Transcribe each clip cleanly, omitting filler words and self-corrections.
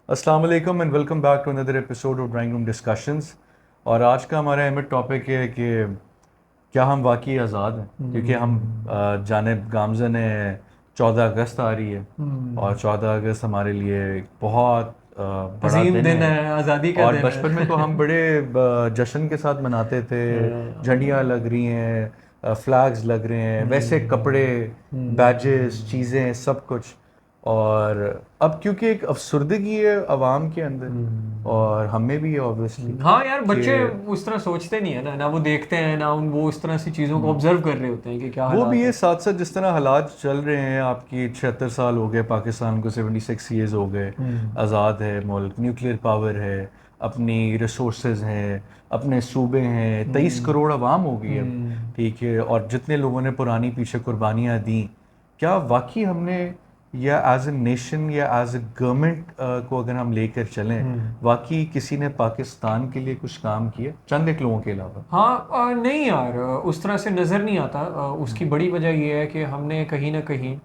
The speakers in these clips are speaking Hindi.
अस्सलाम वालेकुम and welcome back to another episode of drawing room discussions. और आज का हमारा अहम टॉपिक है कि क्या हम वाकई आज़ाद हैं, क्योंकि हम जानिब गामज़न है 14 अगस्त आ रही है। और 14 अगस्त हमारे लिए एक बहुत बड़ा अजीम दिन दिन है। है, आज़ादी का और दिन बचपन में तो हम है। बड़े जश्न के साथ मनाते थे। झंडियाँ हम्म, लग रही हैं, फ्लैग्स लग रहे हैं, वैसे कपड़े, बैजेस, हम्म, चीज़ें, सब कुछ। और अब क्योंकि एक अफसरदगी है आवाम के अंदर, और हमें भी है ऑब्वियसली हाँ यार, कि बच्चे उस तरह सोचते नहीं है ना वो देखते हैं ना वो इस तरह सी चीज़ों को ऑब्जर्व कर रहे होते हैं कि क्या वो भी हालात ये है। साथ साथ जिस तरह हालात चल रहे हैं। आपकी 76 साल हो गए, पाकिस्तान को 76 ईयर्स हो गए। हम्म, आज़ाद है मुल्क, न्यूक्लियर पावर है, अपनी रिसोर्सेज हैं, अपने सूबे हैं, 23 करोड़ आवाम हो गई अब। हम्म, ठीक है, और जितने लोगों ने पुरानी पीछे कुर्बानियाँ दी, क्या वाकई हमने, या एज ए नेशन या एज ए गवर्नमेंट को अगर हम लेकर चलें, हम्म। वाकई किसी ने पाकिस्तान के लिए कुछ काम किया चंद एक लोगों के अलावा? हाँ, नहीं यार, उस तरह से नज़र नहीं आता। उसकी बड़ी वजह यह है कि हमने कहीं ना कहीं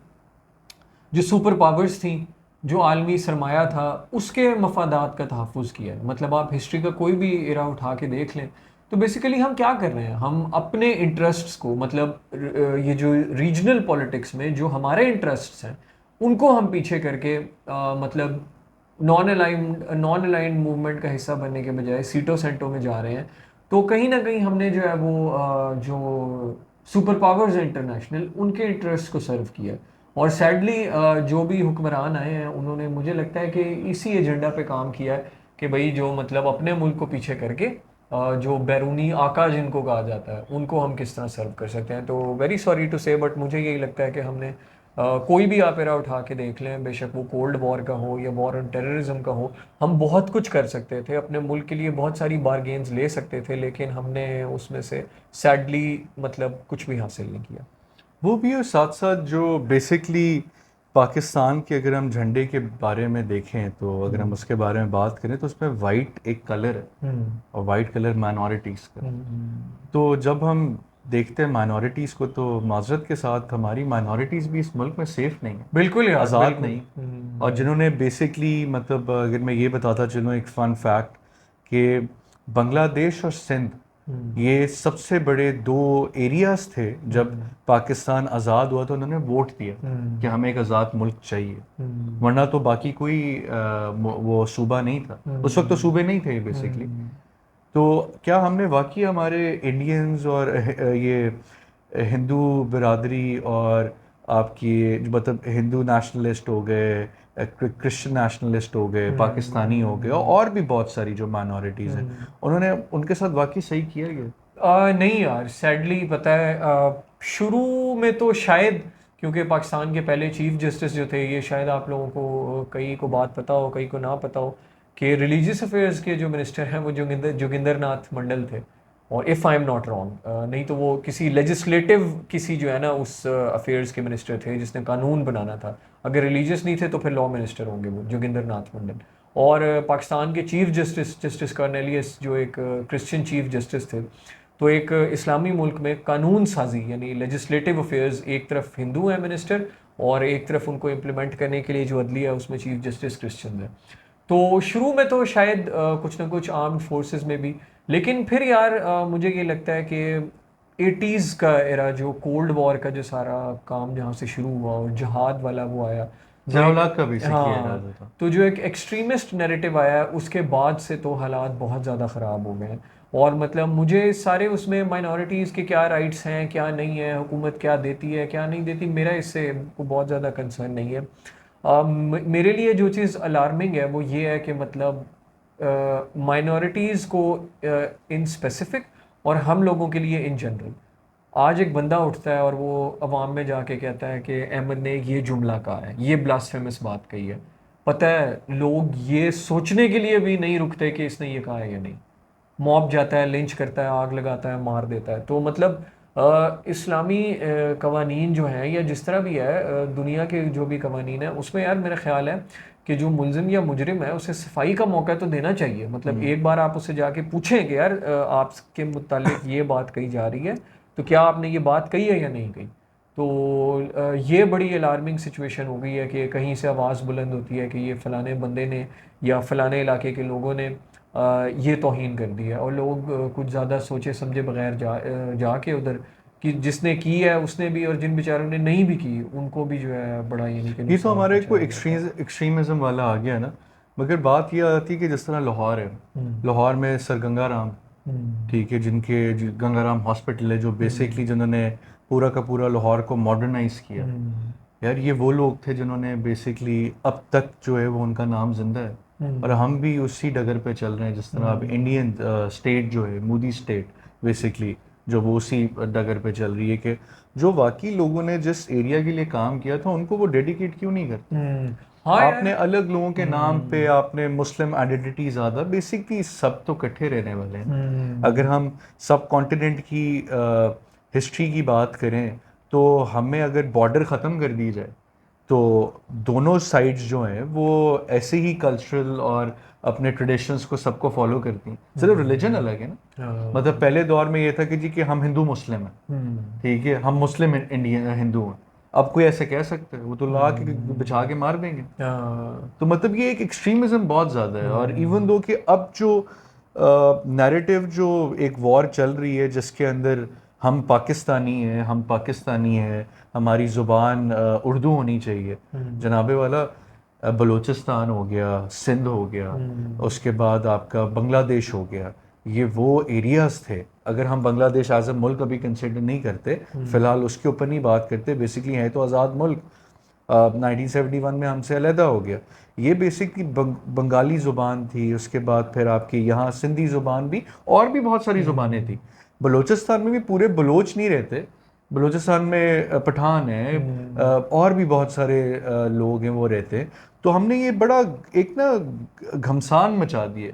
जो सुपर पावर्स थी, जो आलमी सरमाया था, उसके मफादात का तहफ़्फ़ुज़ किया है। मतलब आप हिस्ट्री का कोई भी एरा उठा के देख लें, तो बेसिकली हम क्या कर रहे हैं, हम अपने इंटरेस्ट्स को, मतलब ये जो रीजनल पॉलिटिक्स में जो हमारे इंटरेस्ट्स हैं, उनको हम पीछे करके मतलब नॉन अलाइंड मूवमेंट का हिस्सा बनने के बजाय सीटों सेंटों में जा रहे हैं। तो कहीं ना कहीं हमने जो है वो जो सुपर पावर्स हैं इंटरनेशनल, उनके इंटरेस्ट को सर्व किया है। और सैडली जो भी हुक्मरान आए हैं, उन्होंने, मुझे लगता है कि इसी एजेंडा पे काम किया है कि भाई जो मतलब अपने मुल्क को पीछे करके जो बैरूनी आका जिनको कहा जाता है, उनको हम किस तरह सर्व कर सकते हैं। तो वेरी सॉरी टू से, बट मुझे यही लगता है कि हमने कोई भी आप एरा उठा के देख लें, बेशक वो कोल्ड वॉर का हो या वॉर ऑन टेररिज्म का हो, हम बहुत कुछ कर सकते थे अपने मुल्क के लिए, बहुत सारी बारगेन्स ले सकते थे, लेकिन हमने उसमें से सैडली मतलब कुछ भी हासिल नहीं किया। वो भी, और साथ साथ जो बेसिकली पाकिस्तान के अगर हम झंडे के बारे में देखें, तो अगर हम हम्म, उसके बारे में बात करें तो उसमें वाइट एक कलर है, हम्म, और वाइट कलर माइनॉरिटीज़ का है। हम्म, तो जब हम देखते हैं माइनॉरिटीज़ को, तो माजरत के साथ हमारी माइनॉरिटीज़ भी इस मुल्क में सेफ़ नहीं है, बिल्कुल यार, आज़ाद बिल्कुल। नहीं। और जिन्होंने बेसिकली, मतलब अगर मैं ये बताता चलूँ एक फ़न फैक्ट, कि बांग्लादेश और सिंध, हम्म, ये सबसे बड़े दो एरियाज़ थे। जब हम्म, पाकिस्तान आज़ाद हुआ तो उन्होंने वोट दिया कि हम्म, हमें एक आज़ाद मुल्क चाहिए। हम्म, वरना तो बाकी कोई वो सूबा नहीं था, उस वक्त तो हम्म, सूबे नहीं थे बेसिकली। हम्म, तो क्या हमने वाकई हमारे इंडियंस और ये हिंदू बिरादरी, और आपकी मतलब हिंदू नेशनलिस्ट हो गए, क्रिश्चियन नेशनलिस्ट हो गए, पाकिस्तानी हो गए, हम्म, और भी बहुत सारी जो माइनॉरिटीज़ हैं, हम्म। उन्होंने उनके साथ वाकई सही किया ये? नहीं यार, सैडली पता है, शुरू में तो शायद, क्योंकि पाकिस्तान के पहले चीफ जस्टिस जो थे, ये शायद आप लोगों को कई को बात पता हो, कई को ना पता हो, कि रिलीजियस अफेयर्स के जो मिनिस्टर हैं वो जोगिंदर नाथ मंडल थे। और if I am not wrong, नहीं तो वो किसी लेजिस्लेटिव, किसी जो है ना उस अफेयर्स के मिनिस्टर थे जिसने कानून बनाना था। अगर रिलीजियस नहीं थे तो फिर लॉ मिनिस्टर होंगे वो जोगिंदर नाथ मंडल। और पाकिस्तान के चीफ जस्टिस जस्टिस कार्नेलियस, जो एक क्रिश्चियन चीफ जस्टिस थे। तो एक इस्लामी मुल्क में कानून साजी यानी लेजिस्लेटिव अफेयर्स, एक तरफ हिंदू है मिनिस्टर, और एक तरफ उनको इम्प्लीमेंट करने के लिए जो अदलिया है उसमें चीफ जस्टिस क्रिश्चियन है। तो शुरू में तो शायद कुछ ना कुछ आर्म्ड फोर्सेस में भी, लेकिन फिर यार मुझे ये लगता है कि 80s का एरा, जो कोल्ड वॉर का जो सारा काम जहाँ से शुरू हुआ और जहाद वाला वो आया, जो एक, जयाउल्लाह का बेसिकली हाँ, इरादा था। तो जो एक एक्सट्रीमिस्ट नैरेटिव आया, उसके बाद से तो हालात बहुत ज़्यादा ख़राब हो गए हैं। और मतलब मुझे सारे उसमें माइनॉरिटीज़ के क्या राइट्स हैं, क्या नहीं है, हुकूमत क्या देती है क्या नहीं देती, मेरा इससे को बहुत ज़्यादा कंसर्न नहीं है। मेरे लिए जो चीज़ अलार्मिंग है वो ये है कि मतलब माइनॉरिटीज़ को इन स्पेसिफिक, और हम लोगों के लिए इन जनरल, आज एक बंदा उठता है और वो अवाम में जाके कहता है कि अहमद ने ये जुमला कहा है, ये ब्लास्फेमस बात कही है। पता है, लोग ये सोचने के लिए भी नहीं रुकते कि इसने ये कहा है या नहीं। मॉब जाता है, लिंच करता है, आग लगाता है, मार देता है। तो मतलब इस्लामी कवानीन जो हैं, या जिस तरह भी है दुनिया के जो भी कवानीन है, उसमें यार मेरा ख्याल है कि जो मुलजिम या मुजरिम है उसे सफाई का मौका तो देना चाहिए। मतलब हम्म। एक बार आप उससे जाके पूछें कि यार आपके मुतालिक ये बात कही जा रही है, तो क्या आपने ये बात कही है या नहीं कही। तो ये बड़ी अलार्मिंग सिचुएशन हो गई है कि कहीं से आवाज़ बुलंद होती है कि ये फ़लाने बंदे ने या फ़लाने इलाके के लोगों ने ये तौहीन कर दी है, और लोग कुछ ज़्यादा सोचे समझे बगैर जाके उधर कि जिसने की है उसने भी, और जिन बेचारों ने नहीं भी की उनको भी जो है बड़ा यानी कि ये तो नुकसान हमारे को पहुंचाया जाता है। एक्सट्रीमिज्म वाला आ गया ना। मगर बात ये आती है कि जिस तरह लाहौर है, लाहौर में सर गंगाराम, ठीक है, गंगाराम हॉस्पिटल है जो बेसिकली जिन्होंने पूरा का पूरा लाहौर को मॉडर्नाइज किया। यार ये वो लोग थे जिन्होंने बेसिकली अब तक जो है वो उनका नाम जिंदा है, और हम भी उसी डगर पे चल रहे हैं जिस तरह अब इंडियन स्टेट जो है, मोदी स्टेट बेसिकली जो वो उसी डगर पे चल रही है कि जो वाकई लोगों ने जिस एरिया के लिए काम किया था उनको वो डेडिकेट क्यों नहीं करते। हाँ आपने यार। अलग लोगों के नाम पे आपने मुस्लिम आइडेंटिटी ज़्यादा, बेसिकली सब तो इकट्ठे रहने वाले हैं। अगर हम सब कॉन्टिनेंट की हिस्ट्री की बात करें तो हमें अगर बॉर्डर ख़त्म कर दी जाए तो दोनों साइड्स जो हैं वो ऐसे ही कल्चरल और अपने ट्रेडिशंस को सबको फॉलो करती हैं, सिर्फ रिलीजन अलग है ना। मतलब पहले दौर में ये था कि जी कि हम हिंदू मुस्लिम हैं, ठीक है, हम मुस्लिम इंडियन हिंदू हैं। अब कोई ऐसे कह सकता है? वो तो ला के बिछा के मार देंगे। तो मतलब ये एक एक्सट्रीमिज्म बहुत ज़्यादा है। और इवन दो कि अब जो नैरेटिव जो एक वॉर चल रही है जिसके अंदर हम पाकिस्तानी हैं, हमारी ज़ुबान उर्दू होनी चाहिए, जनाबे वाला बलूचिस्तान हो गया, सिंध हो गया, उसके बाद आपका बांग्लादेश हो गया, ये वो एरियाज थे। अगर हम बांग्लादेश एज अ मुल्क अभी कंसिडर नहीं करते, फिलहाल उसके ऊपर नहीं बात करते, बेसिकली है तो आज़ाद मुल्क, 1971 में हमसे अलहदा हो गया। ये बेसिकली बंगाली ज़ुबान थी, उसके बाद फिर आपकी यहाँ सिंधी ज़ुबान भी, और भी बहुत सारी ज़ुबानें थी। बलूचिस्तान में भी पूरे बलोच नहीं रहते, बलूचिस्तान में पठान है, और भी बहुत सारे लोग हैं वो रहते हैं। तो हमने ये बड़ा एक ना घमसान मचा दिए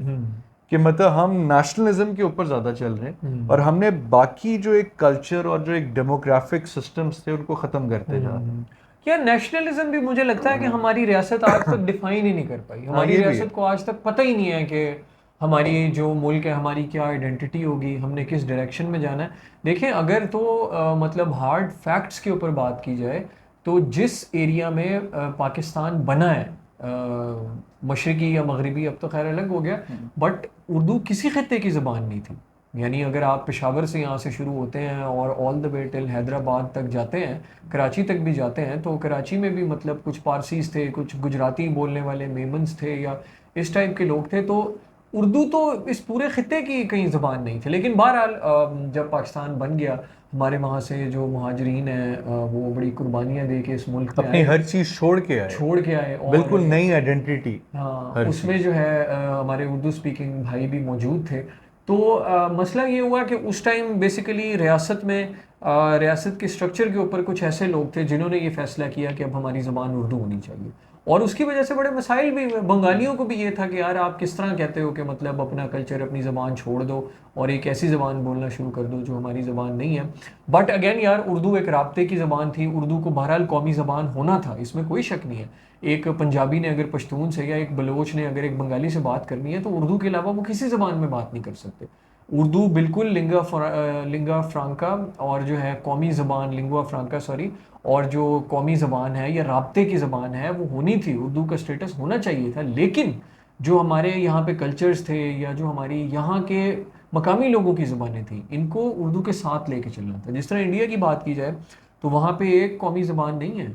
कि मतलब हम नेशनलिज्म के ऊपर ज़्यादा चल रहे हैं और हमने बाकी जो एक कल्चर और जो एक डेमोग्राफिक सिस्टम्स थे उनको ख़त्म करते जा रहे हैं। यार नेशनलिज्म भी मुझे लगता है कि हमारी रियासत आज तक डिफाइन ही नहीं कर पाई। हाँ हमारी ये भी है। रियासत को आज तक पता ही नहीं है कि हमारी जो मुल्क है हमारी क्या आइडेंटिटी होगी, हमने किस डायरेक्शन में जाना है। देखें अगर तो मतलब हार्ड फैक्ट्स के ऊपर बात की जाए तो जिस एरिया में पाकिस्तान बना है, मशरकी या मगरबी, अब तो खैर अलग हो गया, बट उर्दू किसी खत्ते की ज़बान नहीं थी। यानी अगर आप पेशावर से यहाँ से शुरू होते हैं और all the way till Hyderabad तक जाते हैं, कराची तक भी जाते हैं, तो कराची में भी मतलब कुछ पारसीज थे, कुछ गुजराती बोलने वाले मेमन्स थे या इस टाइप के लोग थे। तो उर्दू तो इस पूरे खित्ते की कहीं ज़बान नहीं थी। लेकिन बहरहाल जब पाकिस्तान बन गया, हमारे वहाँ से जो महाजरीन हैं वो बड़ी कुर्बानियाँ दे के इस मुल्क में अपनी आए, हर चीज़ छोड़ के आए, और बिल्कुल नई आइडेंटिटी। हाँ हर उसमें चीज़ जो है हमारे उर्दू स्पीकिंग भाई भी मौजूद थे। तो मसला ये हुआ कि उस टाइम बेसिकली रियासत में रियासत के स्ट्रक्चर के ऊपर कुछ ऐसे लोग थे जिन्होंने ये फैसला किया कि अब हमारी ज़बान उर्दू होनी चाहिए, और उसकी वजह से बड़े मसाइल भी हुए। बंगालियों को भी ये था कि यार आप किस तरह कहते हो कि मतलब अपना कल्चर अपनी ज़बान छोड़ दो और एक ऐसी ज़बान बोलना शुरू कर दो जो हमारी ज़बान नहीं है। बट अगेन यार उर्दू एक राब्ते की ज़बान थी, उर्दू को बहरहाल कौमी ज़बान होना था, इसमें कोई शक नहीं है। एक पंजाबी ने अगर पश्तून से या एक बलोच ने अगर एक बंगाली से बात करनी है तो उर्दू के अलावा वो किसी ज़बान में बात नहीं कर सकते। उर्दू बिल्कुल लिंगा फ्रांका और जो है कौमी ज़बान, लिंगुआ फ्रांका सॉरी, और जो कौमी ज़बान है या राब्ते की ज़बान है वो होनी थी, उर्दू का स्टेटस होना चाहिए था। लेकिन जो हमारे यहाँ पे कल्चर्स थे या जो हमारी यहाँ के मकामी लोगों की ज़बानें थी, इनको उर्दू के साथ लेके चलना था। जिस तरह इंडिया की बात की जाए तो वहाँ पे एक कौमी ज़बान नहीं है,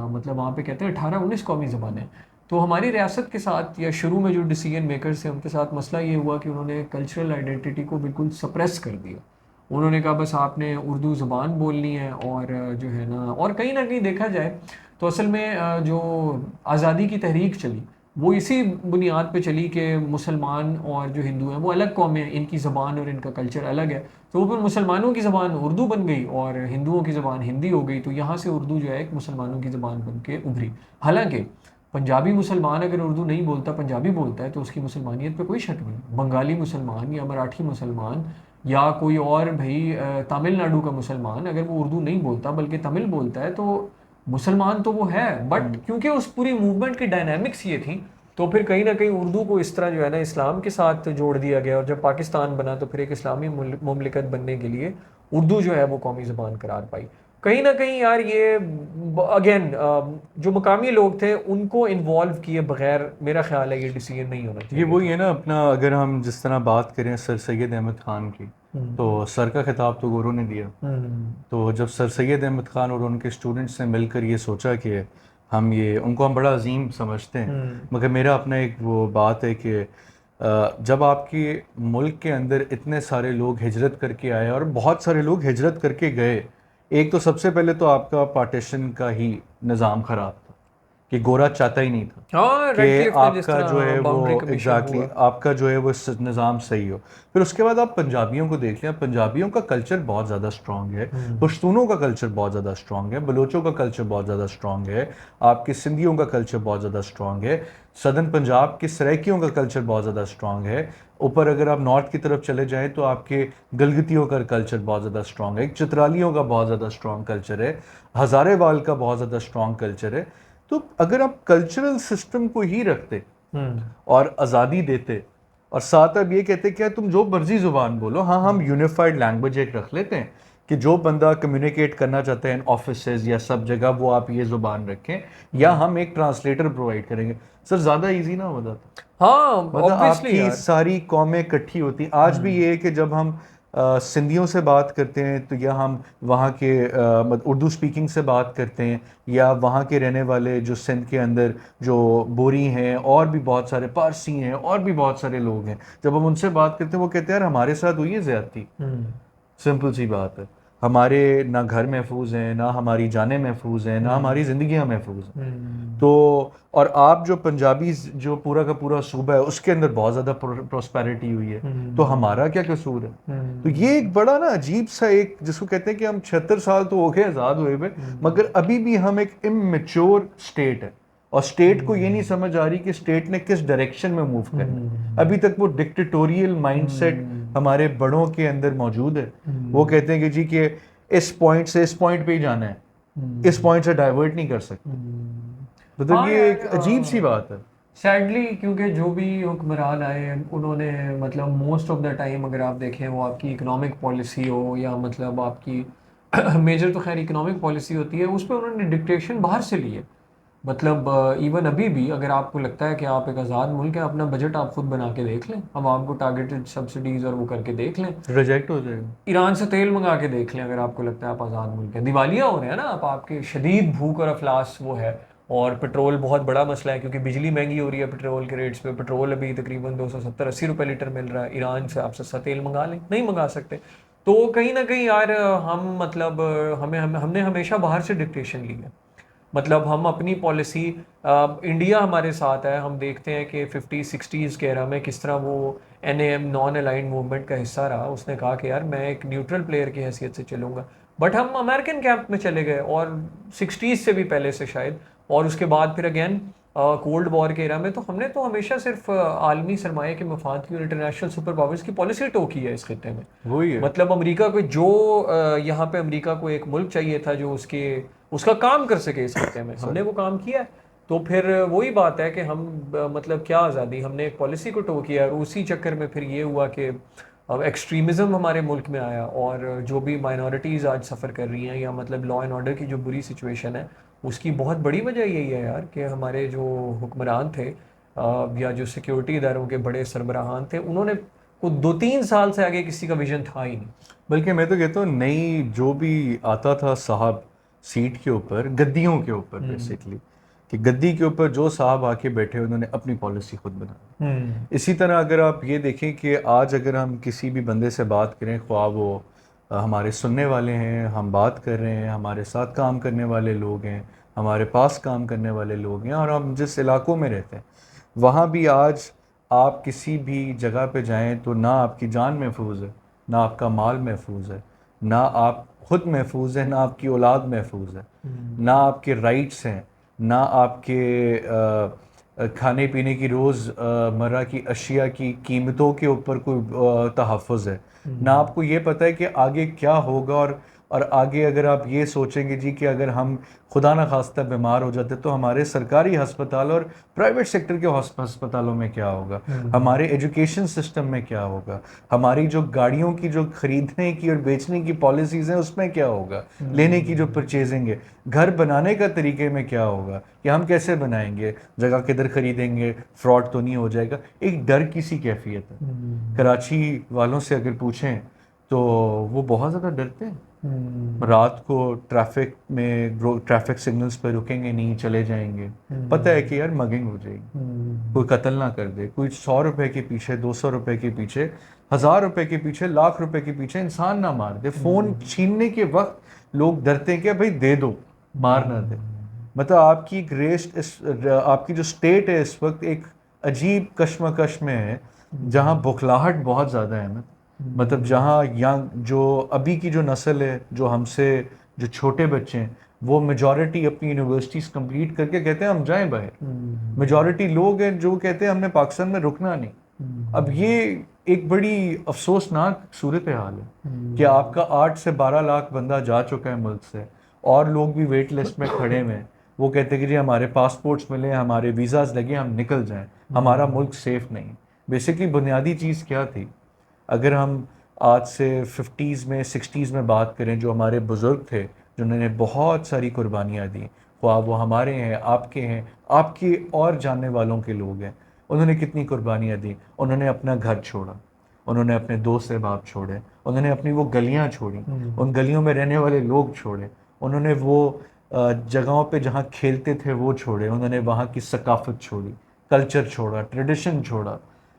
मतलब वहाँ पे कहते हैं 18-19 कौमी ज़बानें। तो हमारी रियासत के साथ या शुरू में जो डिसीजन मेकर्स थे उनके साथ मसला ये हुआ कि उन्होंने कल्चरल आइडेंटिटी को बिल्कुल सप्रेस कर दिया। उन्होंने कहा बस आपने उर्दू ज़बान बोलनी है, और जो है ना, और कहीं ना कहीं देखा जाए तो असल में जो आज़ादी की तहरीक चली वो इसी बुनियाद पे चली कि मुसलमान और जो हिंदू हैं वो अलग कौमें हैं, इनकी ज़बान और इनका कल्चर अलग है। तो फिर मुसलमानों की ज़बान उर्दू बन गई और हिंदुओं की ज़बान हिंदी हो गई, तो यहाँ से उर्दू जो है एक मुसलमानों की ज़बान बन के उभरी। हालांकि पंजाबी मुसलमान अगर उर्दू नहीं बोलता, पंजाबी बोलता है, तो उसकी मुसलमानियत पे कोई शक नहीं। बंगाली मुसलमान या मराठी मुसलमान या कोई और भाई तमिलनाडु का मुसलमान अगर वो उर्दू नहीं बोलता बल्कि तमिल बोलता है तो मुसलमान तो वो है। बट क्योंकि उस पूरी मूवमेंट की डायनामिक्स ये थी तो फिर कहीं ना कहीं उर्दू को इस तरह जो है ना इस्लाम के साथ जोड़ दिया गया, और जब पाकिस्तान बना तो फिर एक इस्लामी मुमलिकत बनने के लिए उर्दू जो है वो कौमी ज़बान करार पाई। कहीं ना कहीं यार ये अगेन जो मकामी लोग थे उनको इन्वॉल्व किए बगैर मेरा ख्याल है ये डिसीजन नहीं होना ये चाहिए वही था। है ना अपना, अगर हम जिस तरह बात करें सर सैयद अहमद ख़ान की, तो सर का खिताब तो गोरों ने दिया। हम्म तो जब सर सैयद अहमद ख़ान और उनके स्टूडेंट्स ने मिलकर ये सोचा कि हम ये, उनको हम बड़ा अजीम समझते हैं, हम्म मगर मेरा अपना एक वो बात है कि जब आपके मुल्क के अंदर इतने सारे लोग हिजरत करके आए और बहुत सारे लोग हिजरत करके गए, एक तो सबसे पहले तो आपका पार्टीशन का ही निज़ाम ख़राब था कि गोरा चाहता ही नहीं था हाँ, कि रेड क्लिफ ने जिस आपका जो तरह है वो बाउंड्री कमीशन एग्जैक्टली हुआ। आपका जो है वो निज़ाम सही हो। फिर उसके बाद आप पंजाबियों को देख लें, पंजाबियों का कल्चर बहुत ज़्यादा स्ट्रॉन्ग है, पश्तूनों का कल्चर बहुत ज़्यादा स्ट्रॉन्ग है, बलोचों का कल्चर बहुत ज़्यादा स्ट्रॉन्ग है, आपके सिंधियों का कल्चर बहुत ज़्यादा स्ट्रॉन्ग है, सदर्न पंजाब के सराइकियों का कल्चर बहुत ज़्यादा स्ट्रॉन्ग है। ऊपर अगर आप नॉर्थ की तरफ चले जाएं तो आपके गलगतियों का कल्चर बहुत ज़्यादा स्ट्रॉन्ग है, चित्रालियों का बहुत ज़्यादा स्ट्रॉन्ग कल्चर है, हज़ारेवाल का बहुत ज़्यादा स्ट्रॉन्ग कल्चर है। तो अगर आप कल्चरल सिस्टम को ही रखते और आज़ादी देते और साथ अब ये कहते क्या तुम जो मर्जी ज़ुबान बोलो, हाँ हम यूनिफाइड लैंग्वेज एक रख लेते हैं कि जो बंदा कम्युनिकेट करना चाहते हैं ऑफिसेज या सब जगह वो आप ये ज़ुबान रखें, या हम एक ट्रांसलेटर प्रोवाइड करेंगे, सर ज़्यादा इजी ना हो जाता? हाँ मतलब ऑब्वियसली आपकी यार। सारी कौमें इकट्ठी होती। आज भी ये है कि जब हम सिंधियों से बात करते हैं तो या हम वहाँ के मतलब उर्दू स्पीकिंग से बात करते हैं, या वहाँ के रहने वाले जो सिंध के अंदर जो बोरी हैं और भी बहुत सारे पारसी हैं और भी बहुत सारे लोग हैं, जब हम उनसे बात करते हैं वो कहते हैं यार हमारे साथ हुई है ज़्यादती। सिंपल सी बात है, हमारे ना घर महफूज हैं, ना हमारी जानें महफूज हैं, ना हमारी ज़िंदगियाँ महफूज हैं। तो और आप जो पंजाबी जो पूरा का पूरा सूबा है उसके अंदर बहुत ज़्यादा प्रोस्पेरिटी हुई है, तो हमारा क्या कसूर है? तो ये एक बड़ा ना अजीब सा एक, जिसको कहते हैं कि हम 76 साल तो हो गए आज़ाद हुए हुए, मगर अभी भी हम एक इमेच्योर स्टेट है, और स्टेट को ये नहीं समझ आ रही कि स्टेट ने किस डायरेक्शन में मूव करना है। अभी तक वो डिक्टेटोरियल माइंडसेट हमारे बड़ों के अंदर मौजूद है। वो कहते हैं कि जी कि इस पॉइंट से इस पॉइंट पे ही जाना है, इस पॉइंट से डाइवर्ट नहीं कर सकते। मतलब हाँ ये यार एक अजीब सी बात है। सैडली क्योंकि जो भी हुक्मरान आए उन्होंने मतलब मोस्ट ऑफ द टाइम अगर आप देखें वो आपकी इकोनॉमिक पॉलिसी हो या मतलब आपकी मेजर तो खैर इकोनॉमिक पॉलिसी होती है, उस पर उन्होंने डिक्टेशन बाहर से ली है। मतलब इवन अभी भी अगर आपको लगता है कि आप एक आज़ाद मुल्क है, अपना बजट आप खुद बना के देख लें, अब आपको टारगेटेड सब्सिडीज़ और वो करके देख लें, रिजेक्ट हो जाएगा। ईरान से तेल मंगा के देख लें अगर आपको लगता है आप आज़ाद मुल्क है। दिवालिया हो रहे हैं ना आप, आपके शदीद भूख और अफलास वो है। और पेट्रोल बहुत बड़ा मसला है क्योंकि बिजली महंगी हो रही है पेट्रोल के रेट्स पे। पेट्रोल अभी तकरीबन 270-80 रुपये लीटर मिल रहा है। ईरान से आप सस्ता तेल मंगा लें, नहीं मंगा सकते। तो कहीं ना कहीं यार हम मतलब हमने हमेशा बाहर से डिक्टेशन ली है। मतलब हम अपनी पॉलिसी, इंडिया हमारे साथ है, हम देखते हैं कि 50-60s के एरा में किस तरह वो NAM नॉन अलाइंड मूवमेंट का हिस्सा रहा। उसने कहा कि यार मैं एक न्यूट्रल प्लेयर की हैसियत से चलूंगा, बट हम अमेरिकन कैंप में चले गए, और 60s से भी पहले से शायद। और उसके बाद फिर अगेन कोल्ड वॉर के एरा में तो हमने तो हमेशा सिर्फ आलमी सरमाए के मफाद की और इंटरनेशनल सुपर पावर्स की पॉलिसी टोकी है इस खित्ते में। वही है। मतलब अमेरिका को जो यहाँ पे अमेरिका को एक मुल्क चाहिए था जो उसका काम कर सके इस खत्ते में, हमने वो काम किया है। तो फिर वही बात है कि हम मतलब क्या आज़ादी, हमने एक पॉलिसी को टो किया और उसी चक्कर में फिर ये हुआ कि अब एक्सट्रीमिज़म हमारे मुल्क में आया, और जो भी माइनॉरिटीज़ आज सफ़र कर रही हैं या मतलब लॉ एंड ऑर्डर की जो बुरी सिचुएशन है, उसकी बहुत बड़ी वजह यही है यार कि हमारे जो हुक्मरान थे या जो सिक्योरिटी इदारों के बड़े सरबराहान थे, उन्होंने को 2-3 साल से आगे किसी का विजन था ही नहीं। बल्कि मैं तो कहता हूँ नई जो भी आता था साहब सीट के ऊपर, गद्दियों के ऊपर बेसिकली, कि गद्दी के ऊपर जो साहब आके बैठे उन्होंने अपनी पॉलिसी खुद बना। इसी तरह अगर आप ये देखें कि आज अगर हम किसी भी बंदे से बात करें, ख्वाह वो हमारे सुनने वाले हैं, हम बात कर रहे हैं, हमारे साथ काम करने वाले लोग हैं, हमारे पास काम करने वाले लोग हैं, और हम जिस इलाकों में रहते हैं वहाँ भी आज आप किसी भी जगह पे जाएं तो ना आपकी जान महफूज है, ना आपका माल महफूज है, ना आप खुद महफूज है, ना आपकी औलाद महफूज है, ना आपके राइट्स हैं, ना आपके खाने पीने की रोज़मर्रा की अशिया की कीमतों के ऊपर कोई तहफ़्फ़ुज़ है, ना आपको ये पता है कि आगे क्या होगा और और आगे अगर आप ये सोचेंगे जी कि अगर हम खुदा ना खास्ता बीमार हो जाते तो हमारे सरकारी अस्पताल और प्राइवेट सेक्टर के अस्पतालों में क्या होगा, हमारे एजुकेशन सिस्टम में क्या होगा, हमारी जो गाड़ियों की जो खरीदने की और बेचने की पॉलिसीज़ हैं उसमें क्या होगा, लेने की जो परचेजिंग है, घर बनाने का तरीके में क्या होगा कि हम कैसे बनाएंगे, जगह किधर खरीदेंगे, फ्रॉड तो नहीं हो जाएगा, एक डर की सी कैफियत है। कराची वालों से अगर पूछें तो वो बहुत ज़्यादा डरते हैं। रात को ट्रैफिक सिग्नल्स पे रुकेंगे नहीं, चले जाएंगे, पता है कि यार मगिंग हो जाएगी, कोई कत्ल ना कर दे, कोई 100 रुपए के पीछे, 200 रुपए के पीछे, 1000 रुपए के पीछे, लाख रुपए के पीछे इंसान ना मार दे। फोन छीनने के वक्त लोग डरते हैं कि भाई दे दो, मार ना दे। मतलब आपकी एक आपकी जो स्टेट है इस वक्त एक अजीब कश्मकश में है, जहाँ बुखलाहट बहुत ज़्यादा है ना। मतलब जहाँ यंग जो अभी की जो नस्ल है, जो हमसे जो छोटे बच्चे हैं, वो मेजॉरिटी अपनी यूनिवर्सिटीज कंप्लीट करके कहते हैं हम जाएं बाहर। मेजॉरिटी लोग हैं जो कहते हैं हमने पाकिस्तान में रुकना नहीं। अब ये एक बड़ी अफसोसनाक सूरत हाल है कि आपका 8 से 12 लाख बंदा जा चुका है मुल्क से, और लोग भी वेट लिस्ट में खड़े हुए हैं। वो कहते हैं कि जी हमारे पासपोर्ट्स मिले, हमारे वीज़ाज लगे, हम निकल जाएं, हमारा मुल्क सेफ नहीं। बेसिकली बुनियादी चीज़ क्या थी? अगर हम आज से 50s में 60s में बात करें, जो हमारे बुज़ुर्ग थे जिन्होंने बहुत सारी कुर्बानियाँ दी, ख्वाह वो हमारे हैं, आपके हैं, आपके और जानने वालों के लोग हैं, उन्होंने कितनी कुर्बानियाँ दी। उन्होंने अपना घर छोड़ा, उन्होंने अपने दोस्त अहबाब छोड़े, उन्होंने अपनी वो गलियाँ छोड़ी, उन गलियों में रहने वाले लोग छोड़े, उन्होंने वो जगहों पे जहाँ खेलते थे वो छोड़े, उन्होंने वहाँ की सकाफत छोड़ी, कल्चर छोड़ा, ट्रेडिशन छोड़ा,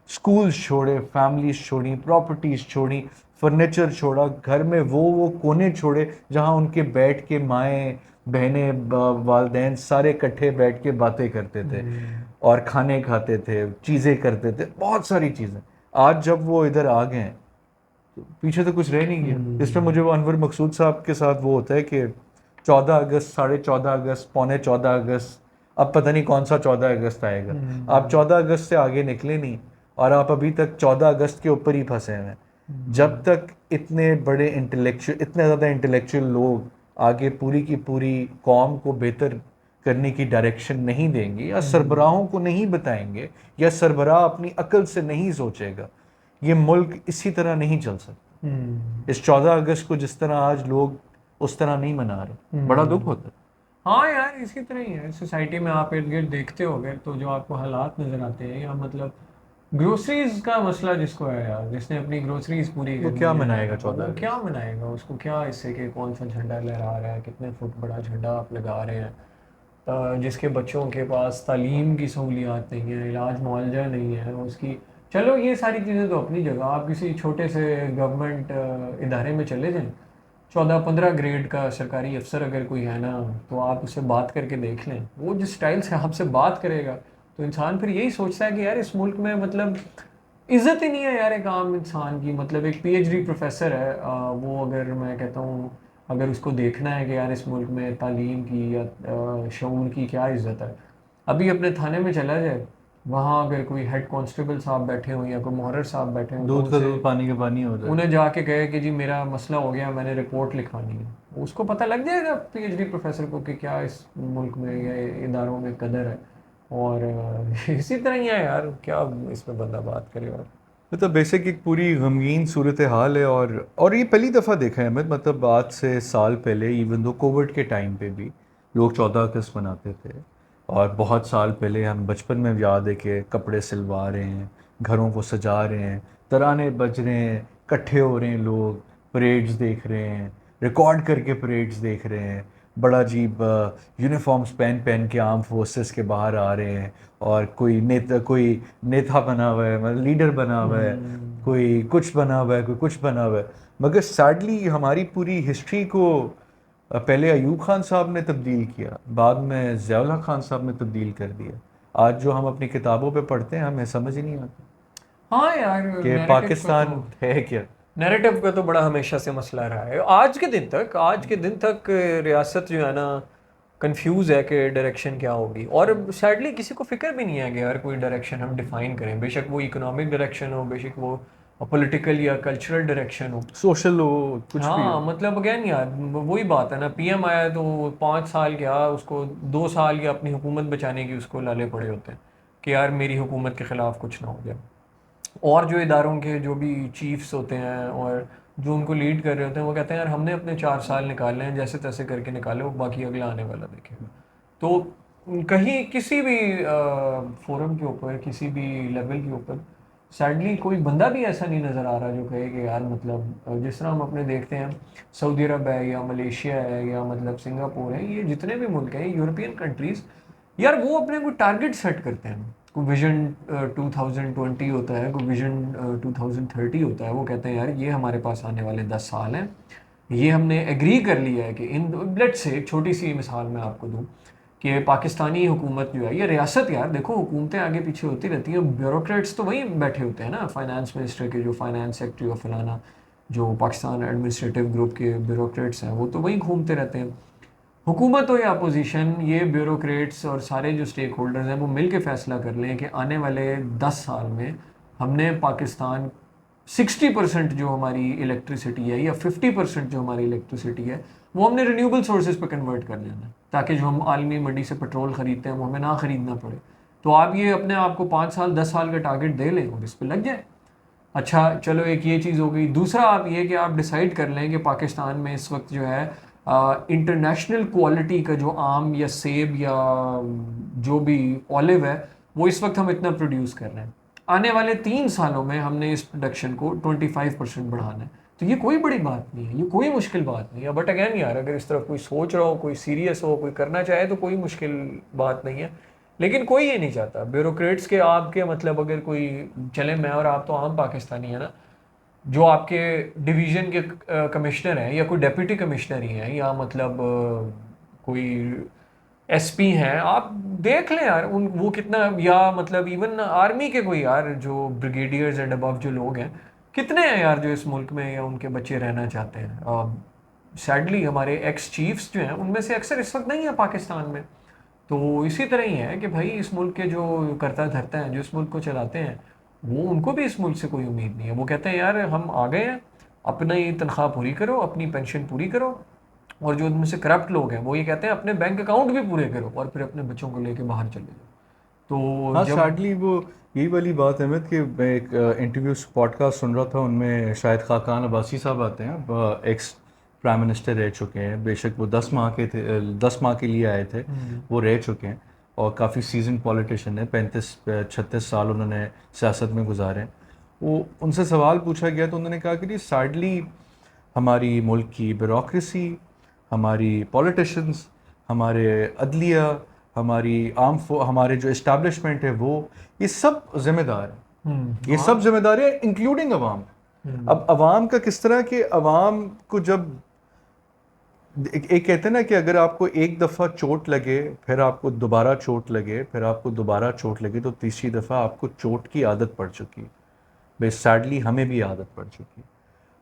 स्कूल्स छोड़े, फैमिलीज छोड़ी, प्रॉपर्टीज छोड़ी, फर्नीचर छोड़ा, घर में वो कोने छोड़े जहाँ उनके बैठ के माएँ बहनें वालदैन सारे इकट्ठे बैठ के बातें करते थे और खाने खाते थे, चीज़ें करते थे, बहुत सारी चीज़ें। आज जब वो इधर आ गए हैं तो पीछे तो कुछ रह नहीं गया। इसमें मुझे वो अनवर मकसूद साहब के साथ वो होता है कि 14 अगस्त, 14.5 अगस्त, पौने 14 अगस्त, अब पता नहीं कौन सा 14 अगस्त आएगा। आप 14 अगस्त से आगे निकले नहीं और आप अभी तक 14 अगस्त के ऊपर ही फंसे हैं। जब तक इतने बड़े इतने ज़्यादा इंटेलेक्चुअल लोग आगे पूरी की पूरी कौम को बेहतर करने की डायरेक्शन नहीं देंगे, या सरबराहों को नहीं बताएंगे, या सरबराह अपनी अकल से नहीं सोचेगा, ये मुल्क इसी तरह नहीं चल सकता। इस 14 अगस्त को जिस तरह आज लोग उस तरह नहीं मना रहे, बड़ा दुख होता है। हाँ यार, इसी तरह ही है सोसाइटी में। आप इर्द गिर्द देखते होगे तो जो आपको हालात नजर आते हैं, या मतलब ग्रोसरीज का मसला जिसको है यार, जिसने अपनी ग्रोसरीज पूरी वो करनी क्या है, मनाएगा 14 वो अगस्त? क्या मनाएगा? उसको क्या इससे कि कौन सा झंडा लहरा रहा है, कितने फुट बड़ा झंडा आप लगा रहे हैं, जिसके बच्चों के पास तालीम की सहूलियात नहीं है, इलाज मुआवजा नहीं है उसकी। चलो ये सारी चीज़ें तो अपनी जगह, आप किसी छोटे से गवर्नमेंट इदारे में चले जाएं, 14-15 ग्रेड का सरकारी अफसर अगर कोई है ना, तो आप उससे बात करके देख लें, वो जिस स्टाइल से आपसे बात करेगा तो इंसान फिर यही सोचता है कि यार इस मुल्क में मतलब इज्जत ही नहीं है यार एक आम इंसान की। मतलब एक पीएचडी प्रोफेसर है, वो अगर मैं कहता हूँ अगर उसको देखना है कि यार इस मुल्क में तालीम की या शऊर की क्या इज़्ज़त है, अभी अपने थाने में चला जाए, वहाँ अगर कोई हेड कांस्टेबल साहब बैठे हों या कोई मोहर्र साहब बैठे हों, तो दूध का उनसे दूध, पानी का पानी हो जाए। उन्हें जाके कहे कि जी मेरा मसला हो गया, मैंने रिपोर्ट लिखवानी है, उसको पता लग जाएगा पीएचडी प्रोफेसर को कि क्या इस मुल्क में या इदारों में कदर है। और इसी तरह ही है यार, क्या इसमें बंदा बात करे। और मतलब बेसिक एक पूरी गमगीन सूरत हाल है, और ये पहली दफ़ा देखा है अहमद, मतलब आज से साल पहले, इवन दो कोविड के टाइम पे भी लोग 14 अगस्त मनाते थे। और बहुत साल पहले हम बचपन में याद है कि कपड़े सिलवा रहे हैं, घरों को सजा रहे हैं, तराने बज रहे हैं, इकट्ठे हो रहे हैं लोग, परेड्स देख रहे हैं, रिकॉर्ड करके परेड्स देख रहे हैं, बड़ा अजीब यूनिफॉर्म्स पहन पहन के आर्म फोर्सेस के बाहर आ रहे हैं, और कोई नेता बना हुआ है, मतलब लीडर बना हुआ है, कोई कुछ बना हुआ है, कोई कुछ बना हुआ है। मगर सैडली हमारी पूरी हिस्ट्री को पहले अयूब खान साहब ने तब्दील किया, बाद में ज़िया-उल हक खान साहब ने तब्दील कर दिया। आज जो हम अपनी किताबों पे पढ़ते हैं हमें समझ ही नहीं आता हाँ यार, कि पाकिस्तान है क्या। नैरेटिव का तो बड़ा हमेशा से मसला रहा है। आज के दिन तक रियासत जो है ना कंफ्यूज है कि डायरेक्शन क्या होगी। और सैडली किसी को फिक्र भी नहीं है कि यार कोई डायरेक्शन हम डिफाइन करें, बेशक वो इकोनॉमिक डायरेक्शन हो, बेशक वो पॉलिटिकल या कल्चरल डायरेक्शन हो। सोशल हो, कुछ भी हाँ हो। मतलब अगेन यार वही बात है ना, पीएम आया तो 5 साल क्या उसको 2 साल या अपनी हुकूमत बचाने की उसको लाले पड़े होते हैं कि यार मेरी हुकूमत के खिलाफ कुछ ना हो जाए। और जो इदारों के जो भी चीफ्स होते हैं और जो उनको लीड कर रहे होते हैं वो कहते हैं यार हमने अपने 4 साल निकालने हैं, जैसे तैसे करके निकाले, वो बाकी अगला आने वाला देखेगा। तो कहीं किसी भी फोरम के ऊपर किसी भी लेवल के ऊपर सैडली कोई बंदा भी ऐसा नहीं नज़र आ रहा जो कहे कि यार मतलब जिस तरह हम अपने देखते हैं सऊदी अरब है या मलेशिया है या मतलब सिंगापुर है, ये जितने भी मुल्क हैं यूरोपियन कंट्रीज़, यार वो अपने को टारगेट सेट करते हैं। कोई विजन 2020 होता है, कोई विजन 2030 होता है, वो कहते हैं यार ये हमारे पास आने वाले 10 साल हैं, ये हमने एग्री कर लिया है कि इन लेट से एक छोटी सी मिसाल मैं आपको दूं कि पाकिस्तानी हुकूमत जो है ये रियासत, यार देखो हुकूमतें आगे पीछे होती रहती हैं, ब्यूरोक्रेट्स तो वहीं बैठे होते हैं ना, फाइनेंस मिनिस्टर के जो फाइनेंस सेक्रेटरी और फलाना जो पाकिस्तान एडमिनिस्ट्रेटिव ग्रुप के ब्यूरोक्रेट्स हैं वो तो वहीं घूमते रहते हैं। हुकूमत हो या अपोजिशन, ये ब्यूरोक्रेट्स और सारे जो स्टेक होल्डर्स हैं वो मिल के फैसला कर लें कि आने वाले 10 साल में हमने पाकिस्तान 60% जो हमारी इलेक्ट्रिसिटी है या 50% जो हमारी इलेक्ट्रिसिटी है वो हमने रिन्यूएबल सोर्सेज पे कन्वर्ट कर लेना है, ताकि जो हम आलमी मंडी से पेट्रोल ख़रीदते हैं वो हमें ना ख़रीदना पड़े। तो आप ये अपने आप को 5 साल 10 साल का टारगेट दे लें और इस पर लग जाए। अच्छा चलो एक ये चीज़ हो गई। दूसरा आप ये कि आप डिसाइड कर लें कि पाकिस्तान में इस वक्त जो है इंटरनेशनल क्वालिटी का जो आम या सेब या जो भी ऑलिव है वो इस वक्त हम इतना प्रोड्यूस कर रहे हैं, आने वाले 3 सालों में हमने इस प्रोडक्शन को 25% बढ़ाना है। तो ये कोई बड़ी बात नहीं है, ये कोई मुश्किल बात नहीं है। बट अगेन यार अगर इस तरफ कोई सोच रहा हो, कोई सीरियस हो, कोई करना चाहे तो कोई मुश्किल बात नहीं है। लेकिन कोई ये नहीं चाहता ब्यूरोक्रेट्स के आपके मतलब अगर कोई चले, मैं और आप तो आम पाकिस्तानी है ना, जो आपके डिवीज़न के कमिश्नर हैं या कोई डेप्यूटी कमिश्नर ही हैं या मतलब कोई एसपी हैं, आप देख लें यार उन वो कितना, या मतलब इवन आर्मी के कोई यार जो ब्रिगेडियर्स एंड अबव जो लोग हैं कितने हैं यार जो इस मुल्क में या उनके बच्चे रहना चाहते हैं। सैडली हमारे एक्स चीफ्स जो हैं उनमें से अक्सर इस वक्त नहीं है पाकिस्तान में। तो इसी तरह ही है कि भाई इस मुल्क के जो करता धरता हैं जो इस मुल्क को चलाते हैं वो उनको भी इस मुल्क से कोई उम्मीद नहीं है। वो कहते हैं यार हम आ गए हैं, अपनी तनख्वाह पूरी करो, अपनी पेंशन पूरी करो, और जो उनमें से करप्ट लोग हैं वो ये कहते हैं अपने बैंक अकाउंट भी पूरे करो और फिर अपने बच्चों को लेके बाहर चले जाओ। तो हाँ, जब सैडली वो यही वाली बात है अमित कि मैं एक इंटरव्यू पॉडकास्ट सुन रहा था, उनमें शायद खाकान अब्बासी साहब आते हैं, एक्स प्राइम मिनिस्टर रह चुके हैं, बेशक वो 10 माह के थे, 10 माह के लिए आए थे, वो रह चुके हैं और काफ़ी सीजन पॉलिटिशियन है, 35-36 साल उन्होंने सियासत में गुजारे। वो उनसे सवाल पूछा गया तो उन्होंने कहा कि जी सैडली हमारी मुल्क की ब्यूरोक्रेसी, हमारी पॉलिटिशियंस, हमारे अदलिया, हमारे जो इस्टेब्लिशमेंट है वो ये सब जिम्मेदार है, ये सब जिम्मेदारी है इंक्लूडिंग अवाम। अब अवाम का किस तरह कि अवाम को जब एक कहते हैं ना कि अगर आपको एक दफ़ा चोट लगे, फिर आपको दोबारा चोट लगे, फिर आपको दोबारा चोट लगे, तो तीसरी दफ़ा आपको चोट की आदत पड़ चुकी है। बस सैडली हमें भी आदत पड़ चुकी है।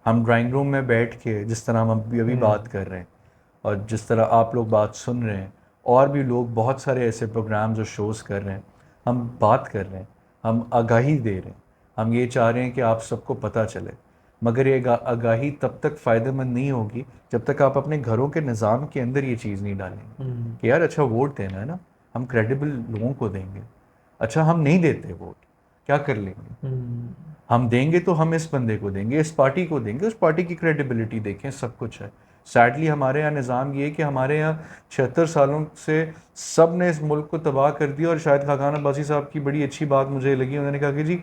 हम ड्राइंग रूम में बैठ के जिस तरह हम अभी बात कर रहे हैं और जिस तरह आप लोग बात सुन रहे हैं, और भी लोग बहुत सारे ऐसे प्रोग्राम्स और शोज़ कर रहे हैं, हम बात कर रहे हैं, हम आगाही दे रहे हैं, हम ये चाह रहे हैं कि आप सबको पता चले, मगर ये आगाही तब तक फ़ायदेमंद नहीं होगी जब तक आप अपने घरों के निज़ाम के अंदर ये चीज़ नहीं डालेंगे कि यार अच्छा वोट देना है ना, हम क्रेडिबल लोगों को देंगे। अच्छा हम नहीं देते वोट, क्या कर लेंगे? हम देंगे तो हम इस बंदे को देंगे, इस पार्टी को देंगे, उस पार्टी की क्रेडिबिलिटी देखें, सब कुछ है। सैडली हमारे यहाँ निज़ाम ये है कि हमारे यहाँ 76 सालों से सब ने इस मुल्क को तबाह कर दिया। और शायद खाकान अब्बासी साहब की बड़ी अच्छी बात मुझे लगी, उन्होंने कहा कि जी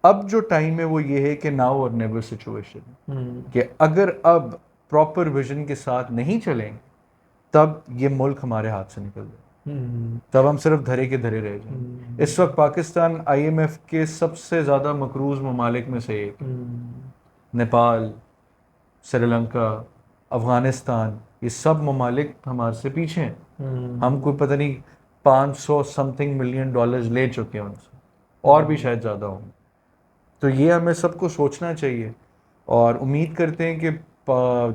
अब जो टाइम है वो ये है कि नाउ और नेवर सिचुएशन, कि अगर अब प्रॉपर विजन के साथ नहीं चलेंगे तब ये मुल्क हमारे हाथ से निकल जाए, तब हम सिर्फ धरे के धरे रह जाएं। इस वक्त पाकिस्तान IMF के सबसे ज़्यादा मकरूज़ ममालिक में से एक, नेपाल, श्रीलंका, अफ़गानिस्तान, ये सब ममालिक हमारे से पीछे हैं। हम कोई पता नहीं 500 समथिंग मिलियन डॉलर्स ले चुके हैं उनसे, और भी शायद ज़्यादा होंगे। तो ये हमें सबको सोचना चाहिए और उम्मीद करते हैं कि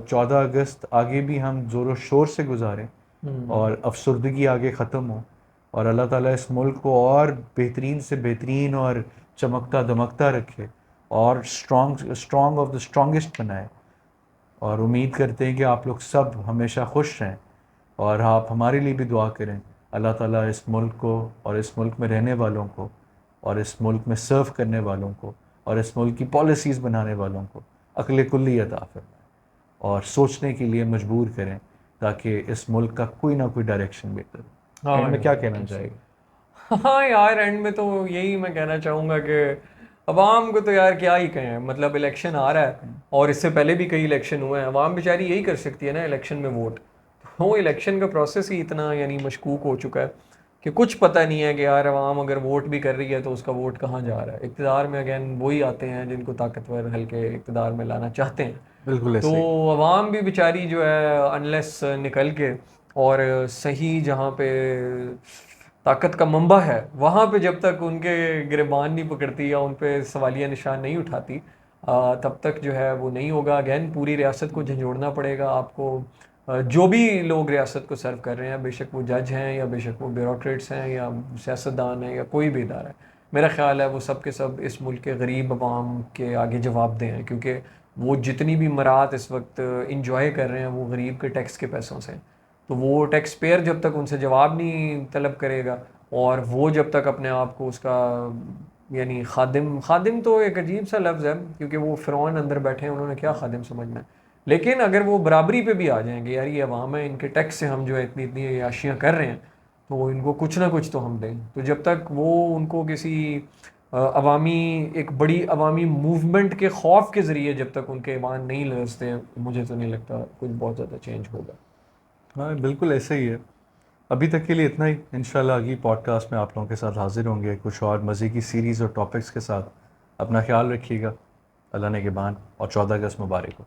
14 अगस्त आगे भी हम ज़ोर शोर से गुजारें और अफसरदगी आगे ख़त्म हो, और अल्लाह ताला इस मुल्क को और बेहतरीन से बेहतरीन और चमकता दमकता रखे, और स्ट्रॉन्ग ऑफ द स्ट्रॉन्गेस्ट बनाए। और उम्मीद करते हैं कि आप लोग सब हमेशा खुश रहें और आप हमारे लिए भी दुआ करें। अल्लाह ताला इस मुल्क को और इस मुल्क में रहने वालों को और इस मुल्क में सर्व करने वालों को और इस मुल्क की पॉलिसीज़ बनाने वालों को अक्ल कुल्ली अता फरमाए और सोचने के लिए मजबूर करें ताकि इस मुल्क का कोई ना कोई डायरेक्शन बेहतर हो। हाँ एंड में क्या कहना बिल्कुल सही। चाहेगा? हाँ यार, एंड में तो यही मैं कहना चाहूँगा कि अवाम को तो यार क्या ही कहें, मतलब इलेक्शन आ रहा है और इससे पहले भी कई इलेक्शन हुए हैं, अवाम बेचारी यही कर सकती है ना इलेक्शन में वोट। वो इलेक्शन का प्रोसेस ही इतना यानी मशकूक हो चुका है कि कुछ पता नहीं है कि यार अवाम अगर वोट भी कर रही है तो उसका वोट कहाँ जा रहा है। इक़्तिदार में अगेन वही आते हैं जिनको ताकतवर हल्के इक़्तिदार में लाना चाहते हैं। बिल्कुल तो ऐसे ही। अवाम भी बेचारी जो है अनलेस निकल के और सही जहाँ पे ताकत का मंबा है वहाँ पे जब तक उनके गिरबान नहीं पकड़ती या उन पे सवालिया निशान नहीं उठाती, तब तक जो है वो नहीं होगा। अगेन पूरी रियासत को झंझोड़ना पड़ेगा आपको। जो भी लोग रियासत को सर्व कर रहे हैं, बेशक वो जज हैं या बेशक वो ब्यूरोक्रेट्स हैं या सियासतदान हैं या कोई भी इदारा है, मेरा ख्याल है वो सब के सब इस मुल्क के गरीब अवाम के आगे जवाबदेह हैं, क्योंकि वो जितनी भी मरात इस वक्त इंजॉय कर रहे हैं वो गरीब के टैक्स के पैसों से। तो वो टैक्स पेयर जब तक उनसे जवाब नहीं तलब करेगा और वो जब तक अपने आप को उसका यानी खादिम, खादिम तो एक अजीब सा लफ्ज़ है क्योंकि वो फ़िरौन अंदर बैठे हैं, उन्होंने क्या खादिम समझना है। लेकिन अगर वो बराबरी पे भी आ जाएंगे, यार ये अवाम है, इनके टैक्स से हम जो है इतनी इतनी याशियाँ कर रहे हैं तो इनको कुछ ना कुछ तो हम दें, तो जब तक वो उनको किसी अवामी एक बड़ी अवामी मूवमेंट के खौफ के ज़रिए जब तक उनके ईमान नहीं लरसते, मुझे तो नहीं लगता कुछ बहुत ज़्यादा चेंज होगा। हाँ बिल्कुल ऐसे ही है। अभी तक के लिए इतना ही। इंशाल्लाह अगली पॉडकास्ट में आप लोगों के साथ हाजिर होंगे कुछ और मज़े की सीरीज़ और टॉपिक्स के साथ। अपना ख्याल रखिएगा। अल्लाह ने के बान और 14 अगस्त मुबारक हो।